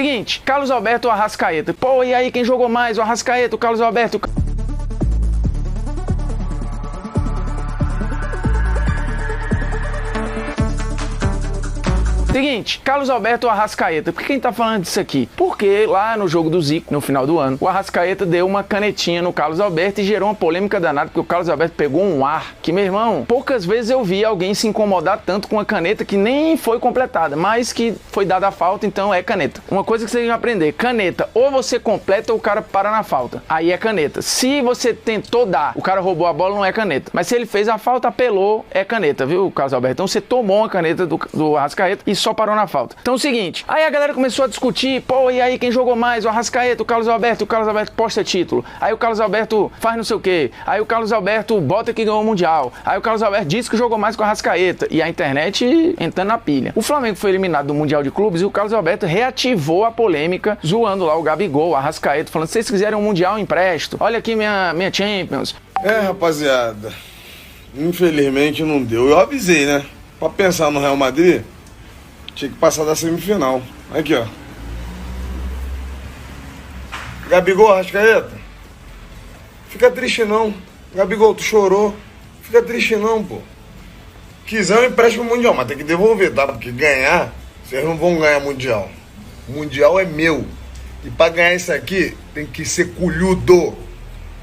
Seguinte, Carlos Alberto ou Arrascaeta? Pô, e aí, quem jogou mais? O Arrascaeta, o Carlos Alberto? Seguinte, Carlos Alberto ou Arrascaeta? Por que a gente tá falando disso aqui? Porque lá no jogo do Zico, no final do ano, o Arrascaeta deu uma canetinha no Carlos Alberto e gerou uma polêmica danada, porque o Carlos Alberto pegou um ar que, meu irmão, poucas vezes eu vi alguém se incomodar tanto com uma caneta que nem foi completada, mas que foi dada a falta, então é caneta. Uma coisa que você tem que aprender, caneta, ou você completa ou o cara para na falta. Aí é caneta. Se você tentou dar, o cara roubou a bola, não é caneta. Mas se ele fez a falta, apelou, é caneta, viu, Carlos Alberto? Então você tomou uma caneta do Arrascaeta e só parou na falta. Então é o seguinte, aí a galera começou a discutir, pô, e aí quem jogou mais? O Arrascaeta, o Carlos Alberto posta título. Aí o Carlos Alberto faz não sei o quê. Aí o Carlos Alberto bota que ganhou o Mundial. Aí o Carlos Alberto disse que jogou mais com o Arrascaeta. E a internet entrando na pilha. O Flamengo foi eliminado do Mundial de Clubes e o Carlos Alberto reativou a polêmica, zoando lá o Gabigol, o Arrascaeta, falando, se vocês quiserem um Mundial, eu empresto. Olha aqui minha Champions. Rapaziada, infelizmente não deu. Eu avisei, né? Pra pensar no Real Madrid, tinha que passar da semifinal. Aqui, ó. Gabigol, Arrascaeta. Fica triste não. Gabigol, tu chorou. Fica triste não, pô. Quiser eu empresto pro Mundial, mas tem que devolver, tá? Porque ganhar, vocês não vão ganhar Mundial. O Mundial é meu. E pra ganhar isso aqui, tem que ser culhudo.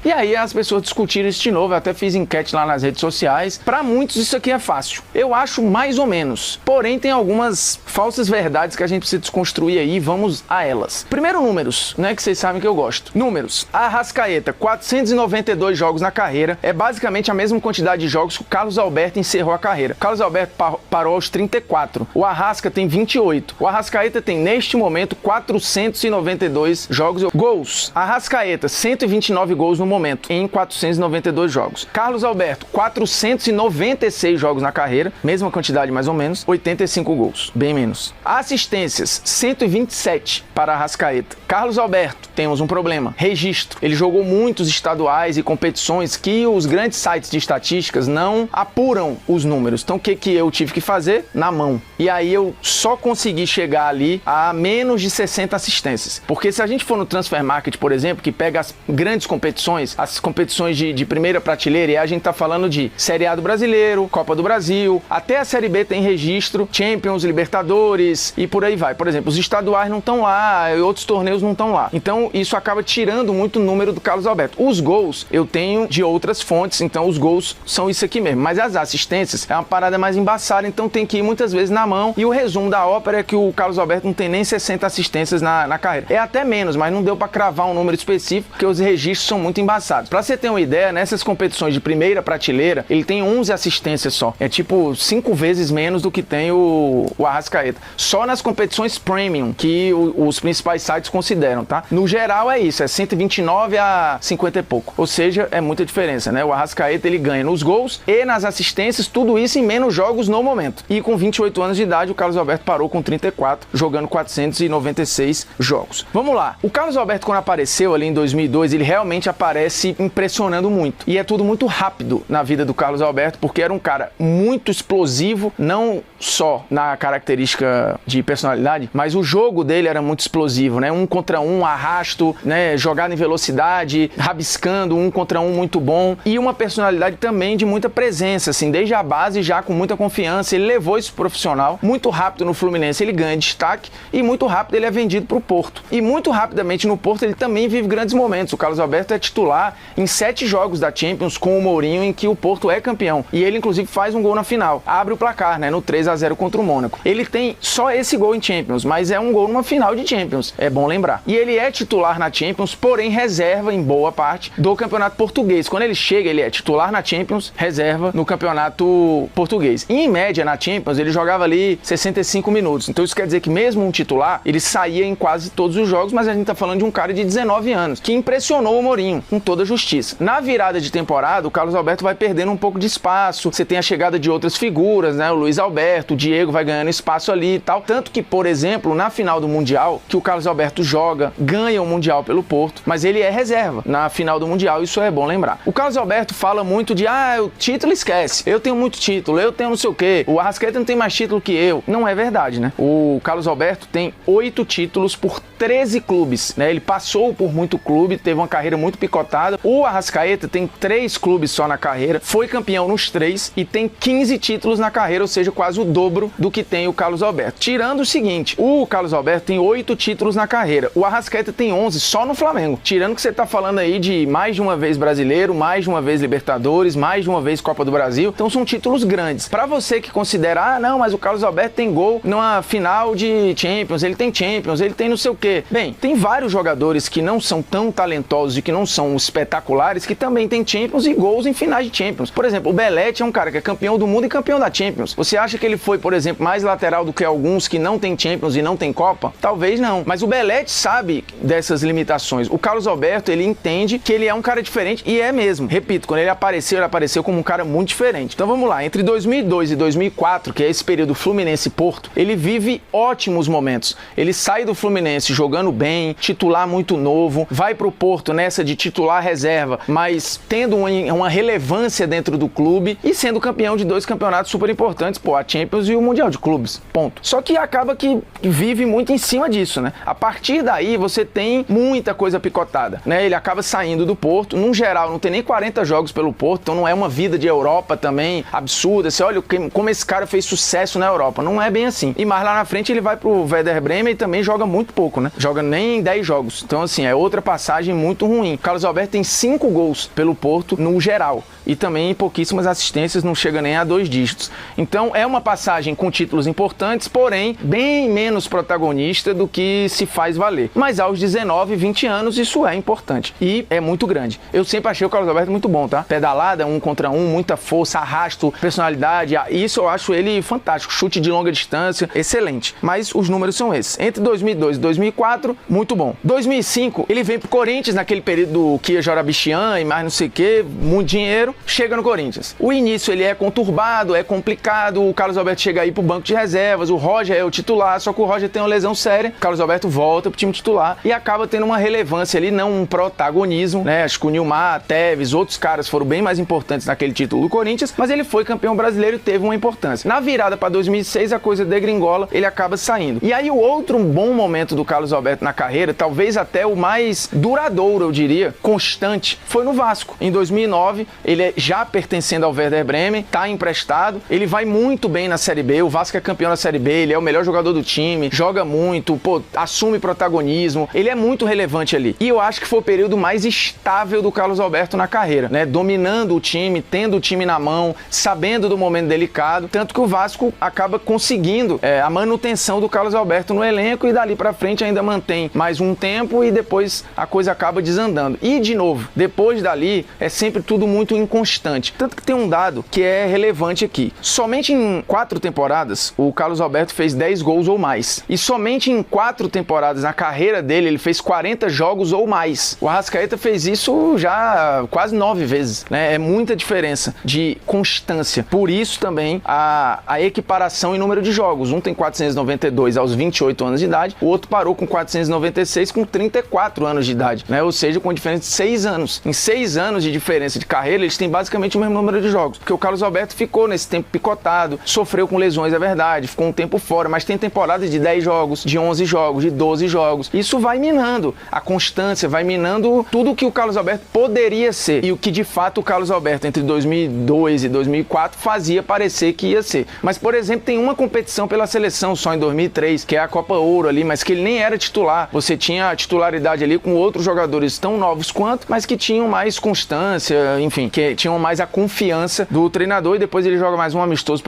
E aí as pessoas discutiram isso de novo, eu até fiz enquete lá nas redes sociais. Para muitos isso aqui é fácil. Eu acho mais ou menos. Porém tem algumas falsas verdades que a gente precisa desconstruir aí, vamos a elas. Primeiro números, né, que vocês sabem que eu gosto. Números. A Arrascaeta, 492 jogos na carreira, é basicamente a mesma quantidade de jogos que o Carlos Alberto encerrou a carreira. O Carlos Alberto parou aos 34. O Arrasca tem 28. O Arrascaeta tem neste momento 492 jogos. Gols. A Arrascaeta, 129 gols no momento, em 492 jogos. Carlos Alberto, 496 jogos na carreira, mesma quantidade mais ou menos, 85 gols, bem menos. Assistências, 127 para Arrascaeta. Carlos Alberto, temos um problema, registro. Ele jogou muitos estaduais e competições que os grandes sites de estatísticas não apuram os números. Então o que eu tive que fazer? Na mão. E aí eu só consegui chegar ali a menos de 60 assistências. Porque se a gente for no Transfer Market, por exemplo, que pega as grandes competições, as competições de primeira prateleira, e a gente tá falando de Série A do Brasileiro, Copa do Brasil, até a Série B tem registro, Champions, Libertadores e por aí vai. Por exemplo, os estaduais não estão lá, outros torneios não estão lá. Então isso acaba tirando muito o número do Carlos Alberto. Os gols eu tenho de outras fontes, então os gols são isso aqui mesmo. Mas as assistências é uma parada mais embaçada, então tem que ir muitas vezes na mão. E o resumo da ópera é que o Carlos Alberto não tem nem 60 assistências na carreira. É até menos, mas não deu para cravar um número específico, porque os registros são muito embaçados. Pra você ter uma ideia, nessas competições de primeira prateleira, ele tem 11 assistências só. É tipo 5 vezes menos do que tem o Arrascaeta. Só nas competições premium, que os principais sites consideram, tá? No geral é isso, é 129 a 50 e pouco. Ou seja, é muita diferença, né? O Arrascaeta, ele ganha nos gols e nas assistências, tudo isso em menos jogos no momento. E com 28 anos de idade, o Carlos Alberto parou com 34, jogando 496 jogos. Vamos lá. O Carlos Alberto, quando apareceu ali em 2002, ele realmente aparece impressionando muito. E é tudo muito rápido na vida do Carlos Alberto, porque era um cara muito explosivo, não só na característica de personalidade, mas o jogo dele era muito explosivo, né? 1 contra 1, arrasto, né? Jogada em velocidade, rabiscando, 1 contra 1 muito bom. E uma personalidade também de muita presença, assim, desde a base já com muita confiança. Ele levou isso pro profissional. Muito rápido no Fluminense ele ganha destaque e muito rápido ele é vendido pro Porto. E muito rapidamente no Porto ele também vive grandes momentos. O Carlos Alberto é titular em 7 jogos da Champions com o Mourinho, em que o Porto é campeão. E ele, inclusive, faz um gol na final. Abre o placar, né? No 3-0 contra o Mônaco. Ele tem só esse gol em Champions, mas é um gol numa final de Champions. É bom lembrar. E ele é titular na Champions, porém reserva, em boa parte, do Campeonato Português. Quando ele chega, ele é titular na Champions, reserva no Campeonato Português. E, em média, na Champions, ele jogava ali 65 minutos. Então isso quer dizer que mesmo um titular, ele saía em quase todos os jogos, mas a gente tá falando de um cara de 19 anos, que impressionou o Mourinho. Com com toda a justiça. Na virada de temporada, o Carlos Alberto vai perdendo um pouco de espaço, você tem a chegada de outras figuras, né? O Luiz Alberto, o Diego vai ganhando espaço ali e tal. Tanto que, por exemplo, na final do Mundial, que o Carlos Alberto joga, ganha o Mundial pelo Porto, mas ele é reserva na final do Mundial, isso é bom lembrar. O Carlos Alberto fala muito de, o título esquece, eu tenho muito título, eu tenho não sei o quê, o Arrascaeta não tem mais título que eu. Não é verdade, né? O Carlos Alberto tem 8 títulos por 13 clubes, né? Ele passou por muito clube, teve uma carreira muito picotada. O Arrascaeta tem 3 clubes só na carreira, foi campeão nos 3 e tem 15 títulos na carreira, ou seja, quase o dobro do que tem o Carlos Alberto. Tirando o seguinte, o Carlos Alberto tem 8 títulos na carreira, o Arrascaeta tem 11 só no Flamengo. Tirando que você tá falando aí de mais de uma vez Brasileiro, mais de uma vez Libertadores, mais de uma vez Copa do Brasil, então são títulos grandes. Pra você que considera, não, mas o Carlos Alberto tem gol numa final de Champions, ele tem não sei o quê. Bem, tem vários jogadores que não são tão talentosos e que não são espetaculares, que também tem Champions e gols em finais de Champions. Por exemplo, o Belletti é um cara que é campeão do mundo e campeão da Champions. Você acha que ele foi, por exemplo, mais lateral do que alguns que não tem Champions e não tem Copa? Talvez não. Mas o Belletti sabe dessas limitações. O Carlos Alberto, ele entende que ele é um cara diferente e é mesmo. Repito, quando ele apareceu como um cara muito diferente. Então vamos lá, entre 2002 e 2004, que é esse período Fluminense-Porto, ele vive ótimos momentos. Ele sai do Fluminense jogando bem, titular muito novo, vai pro Porto nessa de titular reserva, mas tendo uma relevância dentro do clube e sendo campeão de 2 campeonatos super importantes, a Champions e o Mundial de Clubes, ponto. Só que acaba que vive muito em cima disso, né? A partir daí você tem muita coisa picotada, né? Ele acaba saindo do Porto, num geral não tem nem 40 jogos pelo Porto, então não é uma vida de Europa também absurda, você olha como esse cara fez sucesso na Europa, não é bem assim. E mais lá na frente ele vai pro Werder Bremen e também joga muito pouco, né? Joga nem 10 jogos, então assim, é outra passagem muito ruim. Carlos Alberto tem 5 gols pelo Porto no geral e também pouquíssimas assistências, não chega nem a 2 dígitos. Então é uma passagem com títulos importantes, porém bem menos protagonista do que se faz valer. Mas aos 19, 20 anos isso é importante e é muito grande. Eu sempre achei o Carlos Alberto muito bom, tá? Pedalada, 1 contra 1, muita força, arrasto, personalidade, isso eu acho ele fantástico. Chute de longa distância, excelente. Mas os números são esses. Entre 2002 e 2004, muito bom. 2005, ele vem pro Corinthians, naquele período do Kia Jorabichian e mais não sei o que, muito dinheiro, chega no Corinthians. O início ele é conturbado, é complicado, o Carlos Alberto chega aí pro banco de reservas, o Roger é o titular, só que o Roger tem uma lesão séria, o Carlos Alberto volta pro time titular e acaba tendo uma relevância ali, não um protagonismo, né? Acho que o Nilmar, Tevez, outros caras foram bem mais importantes naquele título do Corinthians, mas ele foi campeão brasileiro e teve uma importância. Na virada para 2006, a coisa degringola, ele acaba saindo. E aí o outro bom momento do Carlos Alberto na carreira, talvez até o mais duradouro, eu diria, constante, foi no Vasco. Em 2009, ele é já pertencendo ao Werder Bremen, tá emprestado, ele vai muito bem na Série B, o Vasco é campeão da Série B, ele é o melhor jogador do time, joga muito, assume protagonismo, ele é muito relevante ali. E eu acho que foi o período mais estável do Carlos Alberto na carreira, né? Dominando o time, tendo o time na mão, sabendo do momento delicado, tanto que o Vasco acaba conseguindo a manutenção do Carlos Alberto no elenco e dali pra frente ainda mantém mais um tempo e depois a coisa acaba desandando. E, de novo, depois dali é sempre tudo muito inconstante. Tanto que tem um dado que é relevante aqui. Somente em 4 temporadas, o Carlos Alberto fez 10 gols ou mais. E somente em 4 temporadas na carreira dele, ele fez 40 jogos ou mais. O Arrascaeta fez isso já quase 9 vezes, né? É muita diferença de constância. Por isso também a equiparação em número de jogos. Um tem 492 aos 28 anos de idade, o outro parou com 496 com 34 anos de idade, né? Ou seja, com diferença de 6 anos. Em 6 anos de diferença de carreira, eles têm basicamente o mesmo número de jogos, porque o Carlos Alberto ficou nesse tempo picotado, sofreu com lesões, é verdade, ficou um tempo fora, mas tem temporadas de 10 jogos, de 11 jogos, de 12 jogos. Isso vai minando a constância, vai minando tudo o que o Carlos Alberto poderia ser e o que de fato o Carlos Alberto entre 2002 e 2004 fazia parecer que ia ser. Mas, por exemplo, tem uma competição pela seleção só em 2003, que é a Copa Ouro ali, mas que ele nem era titular. Você tinha a titularidade ali com outros jogadores tão novos quanto, mas que tinham mais constância, enfim, que tinham mais a confiança do treinador e depois ele joga mais um amistoso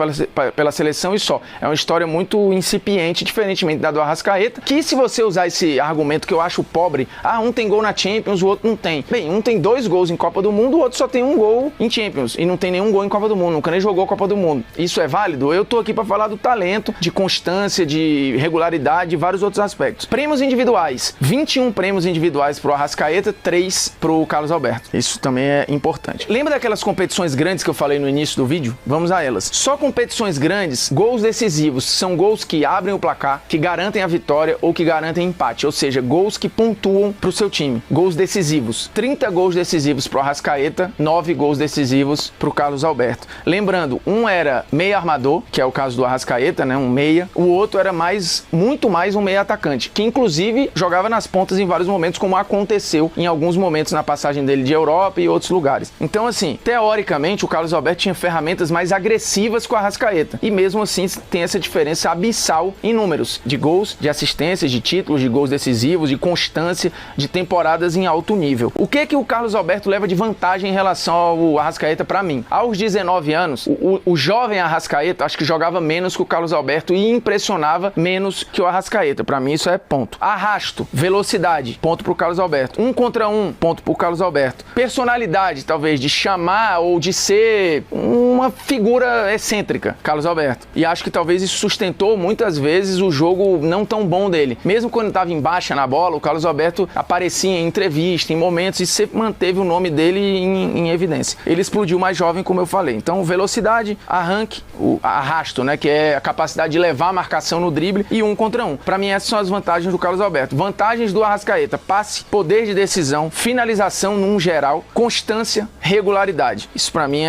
pela seleção e só. É uma história muito incipiente, diferentemente da do Arrascaeta, que se você usar esse argumento que eu acho pobre, um tem gol na Champions, o outro não tem. Bem, um tem 2 gols em Copa do Mundo, o outro só tem 1 gol em Champions e não tem nenhum gol em Copa do Mundo, nunca nem jogou Copa do Mundo. Isso é válido? Eu tô aqui para falar do talento, de constância, de regularidade e vários outros aspectos. Prêmios individuais. 21 prêmios individuais pro Arrascaeta, 3 mais pro Carlos Alberto. Isso também é importante. Lembra daquelas competições grandes que eu falei no início do vídeo? Vamos a elas. Só competições grandes, gols decisivos, são gols que abrem o placar, que garantem a vitória ou que garantem empate, ou seja, gols que pontuam pro seu time. Gols decisivos. 30 gols decisivos pro Arrascaeta, 9 gols decisivos pro Carlos Alberto. Lembrando, um era meia armador, que é o caso do Arrascaeta, né, um meia. O outro era muito mais um meia atacante, que inclusive jogava nas pontas em vários momentos, como aconteceu em alguns momentos na passagem dele de Europa e outros lugares. Então, assim, teoricamente, o Carlos Alberto tinha ferramentas mais agressivas com o Arrascaeta. E mesmo assim, tem essa diferença abissal em números de gols, de assistências, de títulos, de gols decisivos, de constância, de temporadas em alto nível. O que o Carlos Alberto leva de vantagem em relação ao Arrascaeta para mim? Aos 19 anos, o jovem Arrascaeta acho que jogava menos que o Carlos Alberto e impressionava menos que o Arrascaeta. Para mim isso é ponto. Arrasto, velocidade, ponto pro Carlos Alberto. 1 contra 1, ponto pro Carlos Alberto. Personalidade, talvez, de chamar ou de ser uma figura excêntrica, Carlos Alberto. E acho que talvez isso sustentou muitas vezes o jogo não tão bom dele. Mesmo quando estava em baixa na bola, o Carlos Alberto aparecia em entrevista, em momentos, e sempre manteve o nome dele em evidência. Ele explodiu mais jovem, como eu falei. Então, velocidade, arranque, o arrasto, né, que é a capacidade de levar a marcação no drible, e 1 contra 1. Para mim, essas são as vantagens do Carlos Alberto. Vantagens do Arrascaeta: passe, poder de decisão, finalização num geral, constância, regularidade. Isso para mim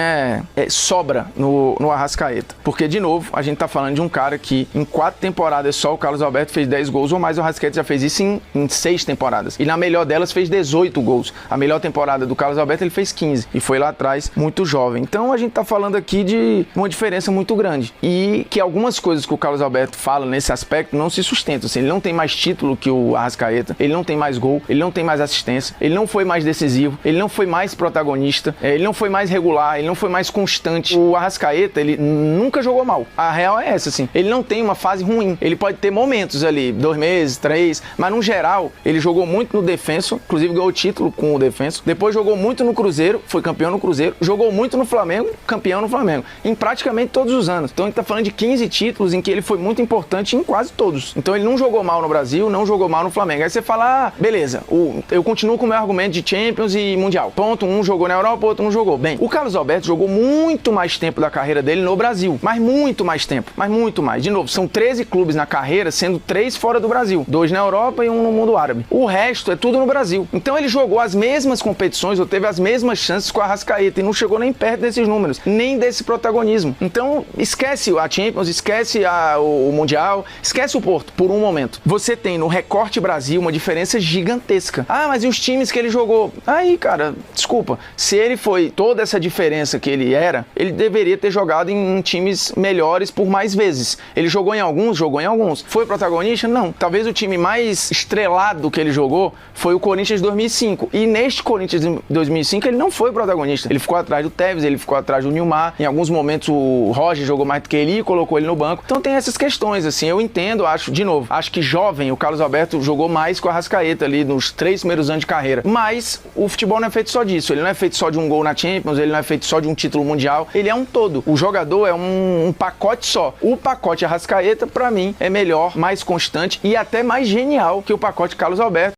sobra no Arrascaeta. Porque, de novo, a gente tá falando de um cara que em 4 temporadas só o Carlos Alberto fez 10 gols ou mais, o Arrascaeta já fez isso em 6 temporadas. E na melhor delas fez 18 gols. A melhor temporada do Carlos Alberto ele fez 15 e foi lá atrás muito jovem. Então a gente tá falando aqui de uma diferença muito grande. E que algumas coisas que o Carlos Alberto fala nesse aspecto não se sustentam. Assim, ele não tem mais título que o Arrascaeta, ele não tem mais gol, ele não tem mais assistência, ele não foi mais decisivo, ele não foi mais protagonista, ele não foi mais regular, ele não foi mais constante. O Arrascaeta, ele nunca jogou mal. A real é essa, assim. Ele não tem uma fase ruim. Ele pode ter momentos ali, 2 meses, 3, mas no geral, ele jogou muito no Defensa, inclusive ganhou o título com o Defensa. Depois jogou muito no Cruzeiro, foi campeão no Cruzeiro. Jogou muito no Flamengo, campeão no Flamengo. Em praticamente todos os anos. Então a gente tá falando de 15 títulos em que ele foi muito importante em quase todos. Então ele não jogou mal no Brasil, não jogou mal no Flamengo. Aí você fala, beleza, eu continuo com o meu argumento de Champions e Mundial. Ponto, um jogou na Europa, o outro não jogou. Bem, o Carlos Alberto jogou muito mais tempo da carreira dele no Brasil. Mas muito mais tempo. Mas muito mais. De novo, são 13 clubes na carreira, sendo 3 fora do Brasil. 2 na Europa e 1 no mundo árabe. O resto é tudo no Brasil. Então ele jogou as mesmas competições, ou teve as mesmas chances com a Arrascaeta e não chegou nem perto desses números, nem desse protagonismo. Então esquece a Champions, esquece o Mundial, esquece o Porto por um momento. Você tem no recorte Brasil uma diferença gigantesca. Ah, mas e os times que ele jogou? Aí, cara, desculpa, se ele foi toda essa diferença que ele era, ele deveria ter jogado em times melhores por mais vezes. Ele jogou em alguns, Foi protagonista? Não. Talvez o time mais estrelado que ele jogou foi o Corinthians de 2005. E neste Corinthians de 2005 ele não foi protagonista. Ele ficou atrás do Tevez, ele ficou atrás do Nilmar. Em alguns momentos o Roger jogou mais do que ele e colocou ele no banco. Então tem essas questões, assim. Eu entendo, acho que jovem, o Carlos Alberto jogou mais com a Arrascaeta ali nos 3 primeiros anos de carreira. Mas o futebol não é feito só disso. Ele não é feito só de um gol na Champions, ele não é feito só de um título mundial. Ele é um todo. O jogador é um pacote só. O pacote Arrascaeta, pra mim, é melhor, mais constante e até mais genial que o pacote Carlos Alberto.